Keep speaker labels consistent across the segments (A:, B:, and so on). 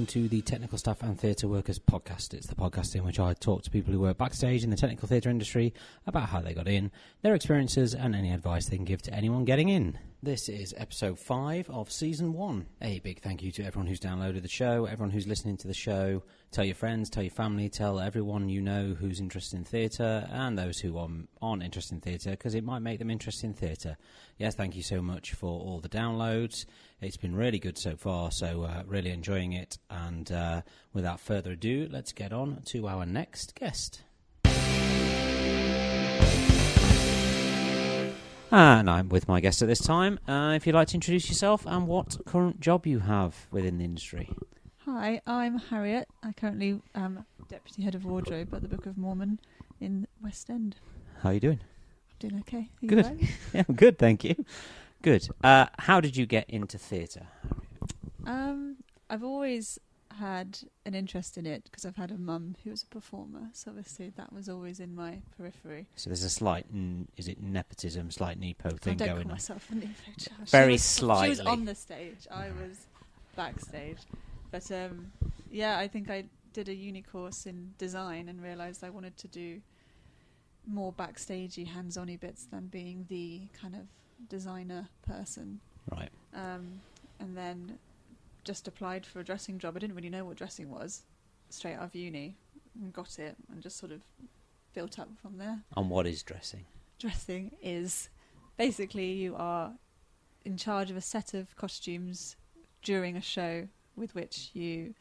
A: welcome to the Technical Staff and Theatre Workers podcast. It's the podcast in which I talk to people who work backstage in the technical theatre industry about how they got in, their experiences, and any advice they can give to anyone getting in. This is episode 5 of season 1. A big thank you to everyone who's downloaded the show, everyone who's listening to the show. Tell your friends, tell your family, tell everyone you know who's interested in theatre and those who aren't interested in theatre, because it might make them interested in theatre. Yes, thank you so much for all the downloads. It's been really good so far, so really enjoying it. And without further ado, let's get on to our next guest. And I'm with my guest at this time. If you'd like to introduce yourself and what current job you have within the industry.
B: Hi, I'm Harriet. I currently am Deputy Head of Wardrobe at the Book of Mormon in West End.
A: How are you doing?
B: I'm doing okay. Are you
A: Good.
B: right?
A: Yeah, I'm good, thank you. Good. How did you get into theatre?
B: I've always had an interest in it because I've had a mum who was a performer, so obviously that was always in my periphery.
A: So there's a slight, is it nepotism, slight nepo thing
B: I don't
A: going
B: call
A: on?
B: myself a nepo child.
A: Very
B: slightly. She was
A: slightly.
B: on the stage. I was backstage. But yeah, I think I did a uni course in design and realised I wanted to do more backstagey, hands-on-y bits than being the kind of designer person.
A: Right.
B: And then just applied for a dressing job. I didn't really know what dressing was straight out of uni and got it and just sort of built up from there.
A: And what is dressing?
B: Dressing is basically you are in charge of a set of costumes during a show with which you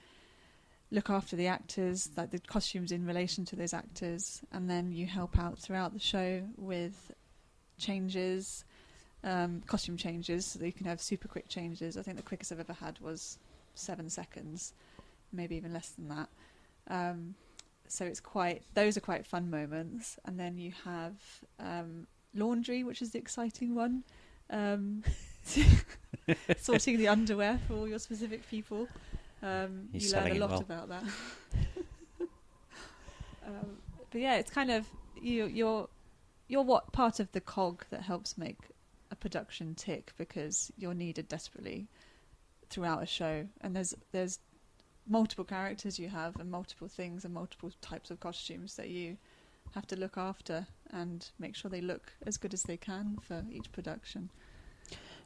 B: look after the actors, like the costumes in relation to those actors, and then you help out throughout the show with changes, costume changes, so that you can have super quick changes. I think the quickest I've ever had was 7 seconds, maybe even less than that. So it's those are quite fun moments. And then you have laundry, which is the exciting one. Sorting the underwear for all your specific people. You learn a lot about that. But yeah, it's kind of you're what part of the cog that helps make a production tick, because you're needed desperately throughout a show, and there's multiple characters you have and multiple things and multiple types of costumes that you have to look after and make sure they look as good as they can for each production.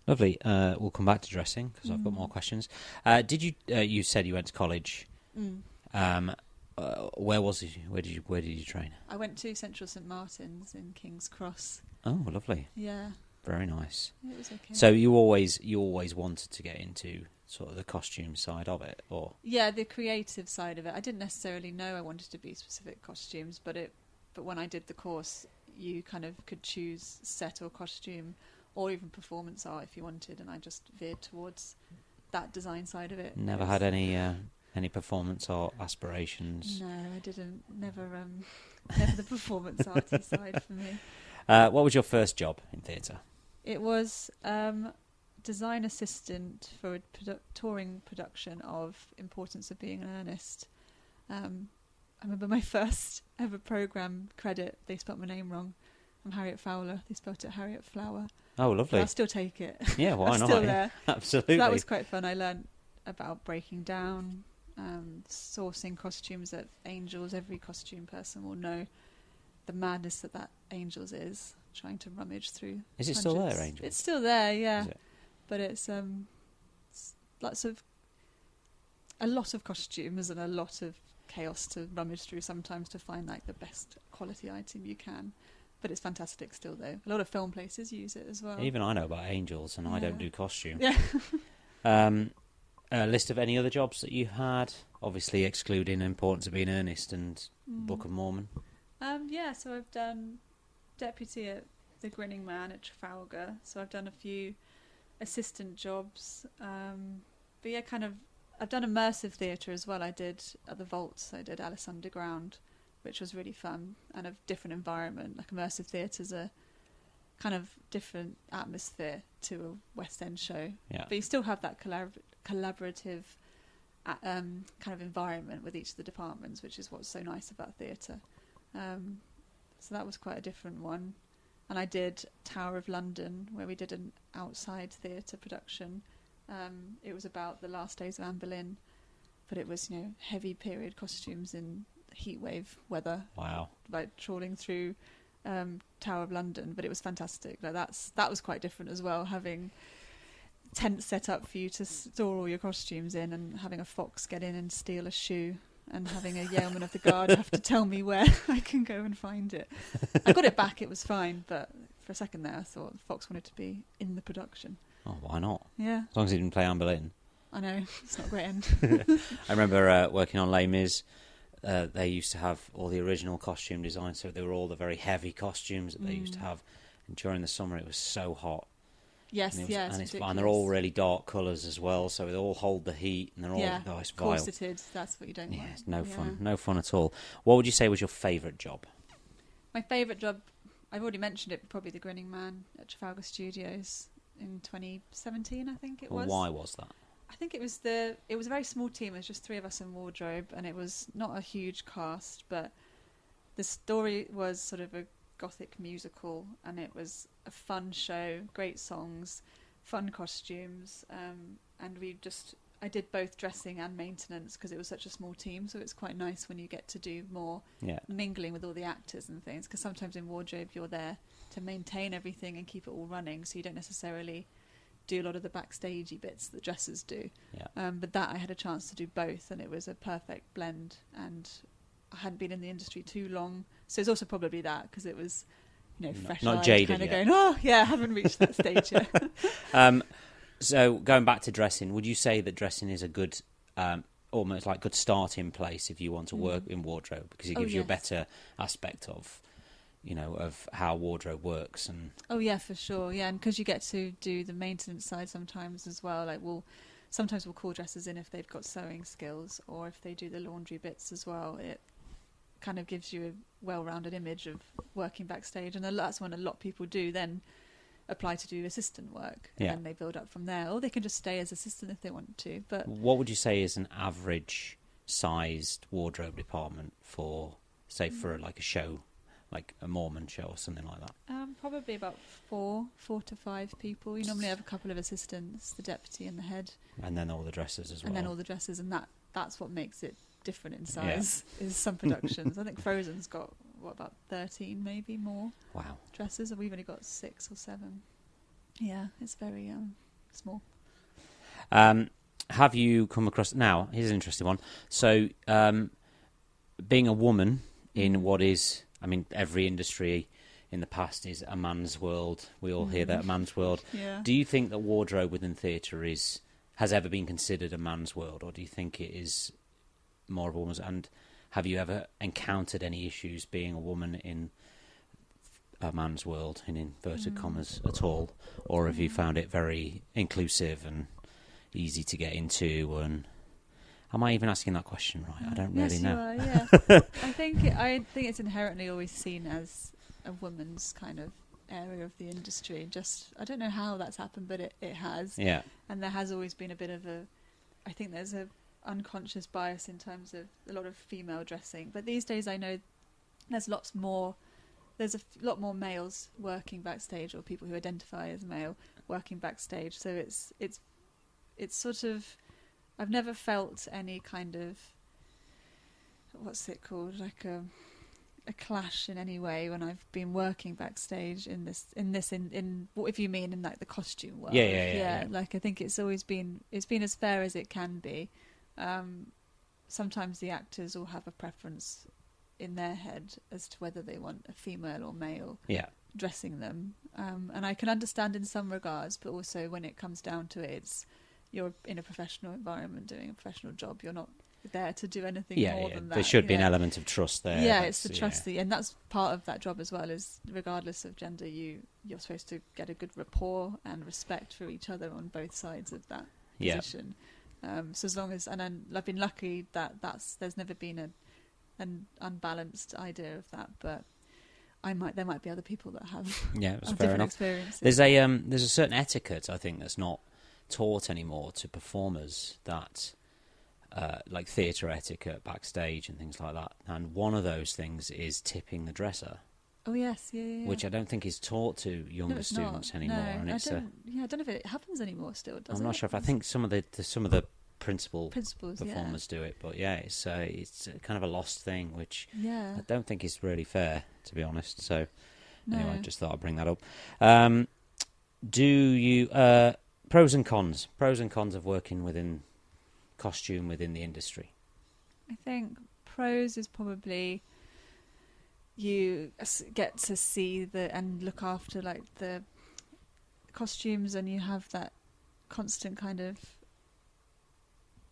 A: Lovely. We'll come back to dressing because I've got more questions. Did you? You said you went to college. Where was it? Where did you train?
B: I went to Central St Martin's in King's Cross.
A: Oh, lovely.
B: Yeah.
A: Very nice.
B: It was okay.
A: So you always wanted to get into sort of the costume side of it, or?
B: Yeah, the creative side of it. I didn't necessarily know I wanted to be specific costumes, but when I did the course, you kind of could choose set or costume, or even performance art if you wanted, and I just veered towards that design side of it.
A: Never had any performance art aspirations?
B: No, I didn't. Never the performance arty side for me.
A: What was your first job in theatre?
B: It was design assistant for a touring production of Importance of Being in Earnest. I remember my first ever programme credit, they spelt my name wrong. I'm Harriet Fowler. They spelt it Harriet Flower.
A: Oh, lovely.
B: But I'll still take it.
A: Yeah, why
B: I'm
A: not?
B: still there.
A: Absolutely.
B: So that was quite fun. I learned about breaking down, sourcing costumes at Angels. Every costume person will know the madness that Angels is, trying to rummage through.
A: Is it
B: hundreds.
A: still there, Angels?
B: It's still there, yeah.
A: Is it?
B: But it's a lot of costumes and a lot of chaos to rummage through sometimes to find like the best quality item you can. But it's fantastic still, though. A lot of film places use it as well.
A: Even I know about Angels, and I don't do costume.
B: Yeah.
A: A list of any other jobs that you've had, obviously excluding Importance of Being Earnest and Book of Mormon.
B: Yeah, so I've done deputy at the Grinning Man at Trafalgar. So I've done a few assistant jobs. But yeah, I've done immersive theatre as well. I did at the Vaults. I did Alice Underground, which was really fun and a different environment. Like immersive theatre's a kind of different atmosphere to a West End show.
A: Yeah.
B: But you still have that collaborative kind of environment with each of the departments, which is what's so nice about theatre. So that was quite a different one. And I did Tower of London, where we did an outside theatre production. It was about the last days of Anne Boleyn but it was, heavy period costumes in heatwave weather.
A: Wow.
B: Like trawling through Tower of London, but it was fantastic. Like that was quite different as well, having tents set up for you to store all your costumes in, and having a fox get in and steal a shoe, and having a yeoman of the guard have to tell me where I can go and find it. I got it back, it was fine, but for a second there I thought Fox wanted to be in the production.
A: Oh, why not?
B: Yeah.
A: As long as he didn't play Anne Boleyn.
B: I know, it's not a great end.
A: I remember working on Les Mis. They used to have all the original costume designs, so they were all the very heavy costumes that they used to have. And during the summer it was so hot.
B: Yes,
A: and they're all really dark colours as well, so they all hold the heat, and they're all nice, vile.
B: Corseted, that's what you don't want.
A: It's no fun, no fun at all. What would you say was your favourite job?
B: My favourite job, I've already mentioned it, probably The Grinning Man at Trafalgar Studios in 2017, I think it was.
A: Why was that?
B: I think it was a very small team. It was just 3 of us in wardrobe, and it was not a huge cast, but the story was sort of a gothic musical, and it was a fun show, great songs, fun costumes, and I did both dressing and maintenance because it was such a small team, so it's quite nice when you get to do more mingling with all the actors and things, because sometimes in wardrobe you're there to maintain everything and keep it all running, so you don't necessarily do a lot of the backstagey bits that dressers do. But that I had a chance to do both, and it was a perfect blend, and I hadn't been in the industry too long, so it's also probably that, because it was fresh,
A: not jaded
B: kind of
A: yet.
B: going, I haven't reached that stage yet.
A: So going back to dressing, would you say that dressing is a good almost like good starting place if you want to work in wardrobe, because it gives you a better aspect of of how wardrobe works? And
B: for sure, and because you get to do the maintenance side sometimes as well. Like sometimes we'll call dressers in if they've got sewing skills, or if they do the laundry bits as well. It kind of gives you a well-rounded image of working backstage, and that's when a lot of people do then apply to do assistant work, and then they build up from there, or they can just stay as assistant if they want to. But
A: what would you say is an average sized wardrobe department for, say, for like a show, like a Mormon show or something like that?
B: Probably about 4 to 5 people. You normally have a couple of assistants, the deputy and the head,
A: and then all the dressers as well.
B: And then all the dressers, and that's what makes it different in size. Is some productions. I think Frozen's got about 13, maybe more.
A: Wow.
B: Dressers, and we've only got 6 or 7. Yeah, it's very small.
A: Have you come across? Now, here's an interesting one. So, being a woman in what is, every industry in the past is a man's world. We all hear that, a man's world.
B: Yeah.
A: Do you think that wardrobe within theatre has ever been considered a man's world, or do you think it is more of a woman's? And have you ever encountered any issues being a woman in a man's world, in inverted commas, at all? Or have you found it very inclusive and easy to get into? And am I even asking that question right? I don't really know.
B: Yes, you are, yeah. I think it's inherently always seen as a woman's kind of area of the industry. Just, I don't know how that's happened, but it has.
A: Yeah. And
B: there has always been a bit of I think there's a unconscious bias in terms of a lot of female dressing. But these days I know there's a lot more males working backstage, or people who identify as male working backstage. So it's sort of, I've never felt any kind of, what's it called, like a clash in any way when I've been working backstage in what if you mean in like the costume world. Yeah. Like I think it's been as fair as it can be. Sometimes the actors will have a preference in their head as to whether they want a female or male dressing them, and I can understand in some regards, but also when it comes down to it, you're in a professional environment doing a professional job. You're not there to do anything more than that.
A: There should be an element of trust there.
B: Yeah, it's the trust, and that's part of that job as well. Is regardless of gender, you're supposed to get a good rapport and respect for each other on both sides of that position. So as long as, and I've been lucky that there's never been an unbalanced idea of that, but there might be other people that have different experiences.
A: There's a certain etiquette, I think, that's not taught anymore to performers, that like theatre etiquette backstage and things like that, and one of those things is tipping the dresser.
B: Oh yes, yeah.
A: Which I don't think is taught to younger students anymore.
B: No,
A: and
B: I don't know if it happens anymore still.
A: I'm not sure if I think some of the principal
B: Principles,
A: performers do it. But yeah, it's kind of a lost thing, which
B: yeah.
A: I don't think is really fair, to be honest. So
B: No.
A: anyway, I just thought I'd bring that up. Do you pros and cons of working within costume within the industry?
B: I think pros is probably you get to see and look after like the costumes, and you have that constant kind of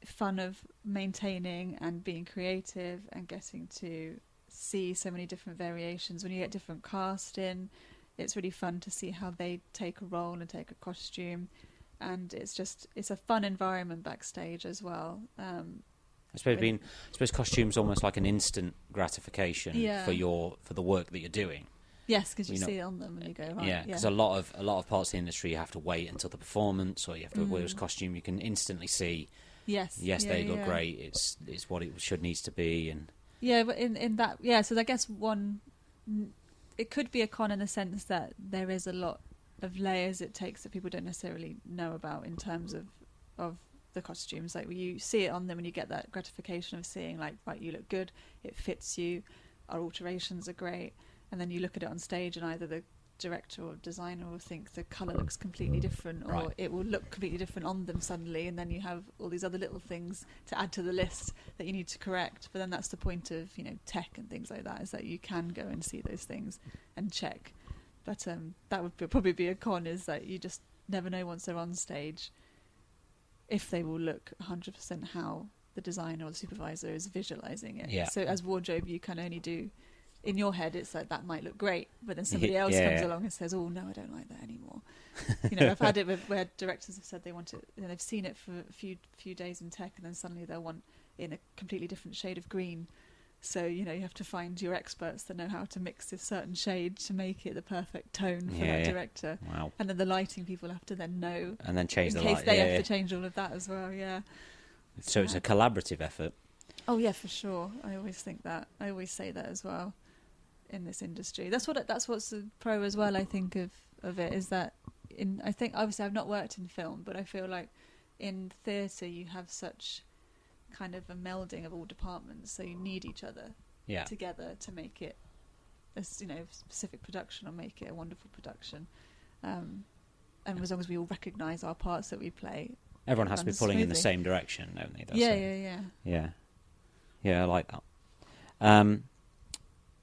B: fun of maintaining and being creative and getting to see so many different variations. When you get different cast in, it's really fun to see how they take a role and take a costume, and it's a fun environment backstage as well.
A: I suppose costume's almost like an instant gratification for the work that you're doing.
B: Yes, because you see it on them and you go, right.
A: Yeah, because a lot of parts of the industry you have to wait until the performance, or you have to wear this costume. You can instantly see. Yes, they look great. It's what it needs to be, and
B: but in that, So I guess it could be a con in the sense that there is a lot of layers it takes that people don't necessarily know about in terms of the costumes. Like you see it on them and you get that gratification of seeing like, right, you look good, it fits you, our alterations are great, and then you look at it on stage and either the director or designer will think the colour looks completely different, or it will look completely different on them suddenly, and then you have all these other little things to add to the list that you need to correct. But then that's the point of tech and things like that, is that you can go and see those things and check. But that would probably be a con, is that you just never know once they're on stage if they will look 100% how the designer or the supervisor is visualising it.
A: Yeah.
B: So as wardrobe, you can only do, in your head, it's like that might look great, but then somebody else comes along and says, "Oh no, I don't like that anymore." I've had it where directors have said they want it, they've seen it for a few days in tech, and then suddenly they'll want in a completely different shade of green. So you have to find your experts that know how to mix this certain shade to make it the perfect tone for that director.
A: Wow.
B: And then the lighting people have to then know,
A: and then change
B: in
A: the
B: case
A: light.
B: they have to change all of that as well. Yeah.
A: So it's a collaborative effort.
B: Oh yeah, for sure. I always think that. I always say that as well. In this industry, that's what's the pro as well. I think of it is that I think obviously I've not worked in film, but I feel like in theatre you have such kind of a melding of all departments, so you need each other together to make it a specific production, or make it a wonderful production. And as long as we all recognise our parts that we play,
A: everyone has to be pulling in the same direction, don't they? Yeah. I like that.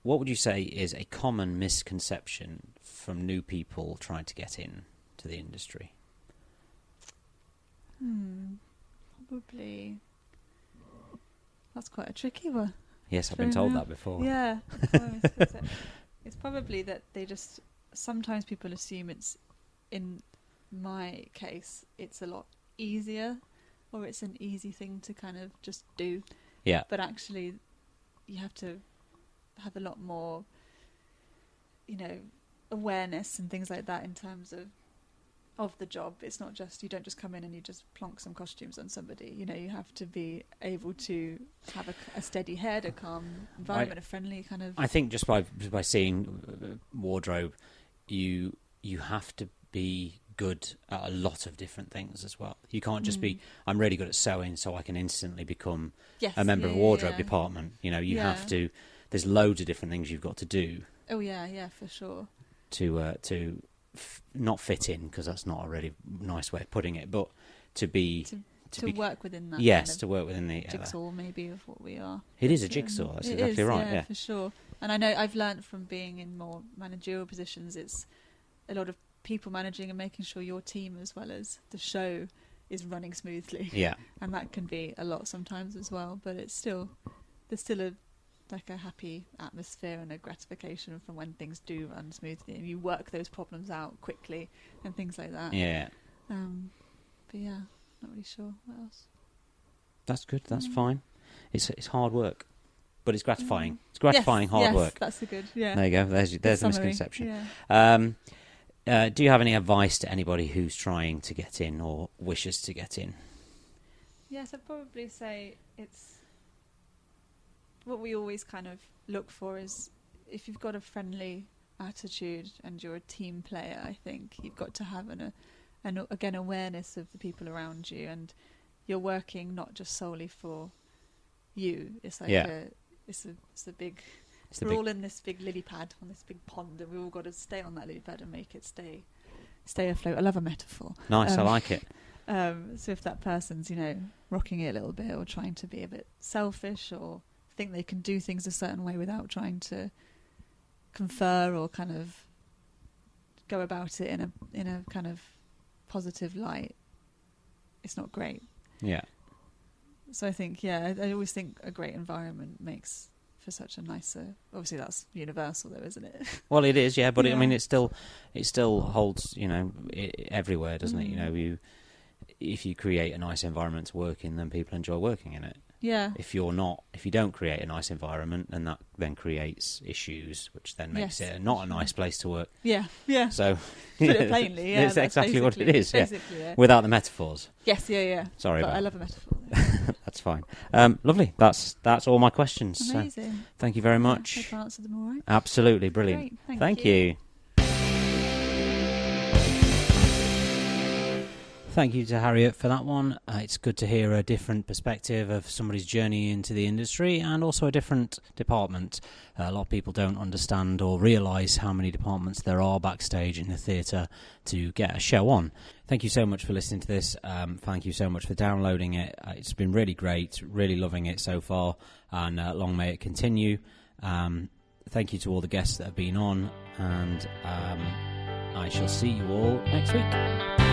A: What would you say is a common misconception from new people trying to get in to the industry?
B: Probably. That's quite a tricky one.
A: Yes, I've been told that before.
B: Yeah. It's probably that they just... Sometimes people assume it's, in my case, it's a lot easier, or it's an easy thing to kind of just do.
A: Yeah.
B: But actually, you have to have a lot more, awareness and things like that in terms of the job. It's not just, you don't just come in and you just plonk some costumes on somebody. You have to be able to have a steady head, a calm environment, a friendly kind of...
A: I think just by seeing wardrobe, you have to be good at a lot of different things as well. You can't just be, I'm really good at sewing, so I can instantly become a member of a wardrobe department. You have to... There's loads of different things you've got to do.
B: Oh yeah, for sure.
A: To not fit in, because that's not a really nice way of putting it, but to
B: work within that.
A: Yes, to work within the
B: jigsaw maybe of what we are.
A: It is a jigsaw. That's exactly right. Yeah,
B: for sure. And I know I've learnt from being in more managerial positions. It's a lot of people managing and making sure your team as well as the show is running smoothly.
A: Yeah,
B: and that can be a lot sometimes as well. But there's still a happy atmosphere and a gratification from when things do run smoothly and you work those problems out quickly and things like that.
A: Yeah.
B: But yeah, not really sure what else.
A: That's good. That's fine. It's hard work, but it's gratifying. It's gratifying hard work.
B: That's a good. Yeah.
A: There you go. There's the misconception.
B: Yeah.
A: Do you have any advice to anybody who's trying to get in or wishes to get in?
B: Yes, I'd probably say it's... What we always kind of look for is, if you've got a friendly attitude and you're a team player, I think you've got to have an awareness of the people around you, and you're working not just solely for you. It's like it's a big. We're all in this big lily pad on this big pond, and we all got to stay on that lily pad and make it stay afloat. I love a metaphor.
A: Nice, I like it.
B: So if that person's, rocking it a little bit or trying to be a bit selfish or think they can do things a certain way without trying to confer or kind of go about it in a kind of positive light, it's not great.
A: Yeah.
B: So I think, I always think a great environment makes for such a nicer. Obviously, that's universal, though, isn't it?
A: Well, it is, yeah. But I mean, it still holds, everywhere, doesn't it? If you create a nice environment to work in, then people enjoy working in it.
B: Yeah.
A: If you don't create a nice environment, then that then creates issues, which then makes it not a nice place to work.
B: Yeah, yeah.
A: So,
B: put it plainly, yeah.
A: That's exactly what it is.
B: Yeah.
A: Without the metaphors.
B: Yes, yeah.
A: Sorry,
B: but I love a metaphor.
A: That's fine. Lovely. That's all my questions.
B: Amazing.
A: So, thank you very much.
B: I hope I answered them all right.
A: Absolutely brilliant.
B: Great.
A: Thank you. Thank you to Harriet for that one. It's good to hear a different perspective of somebody's journey into the industry and also a different department. A lot of people don't understand or realise how many departments there are backstage in the theatre to get a show on. Thank you so much for listening to this. Thank you so much for downloading it. It's been really great, really loving it so far, and long may it continue. Thank you to all the guests that have been on, and I shall see you all next week.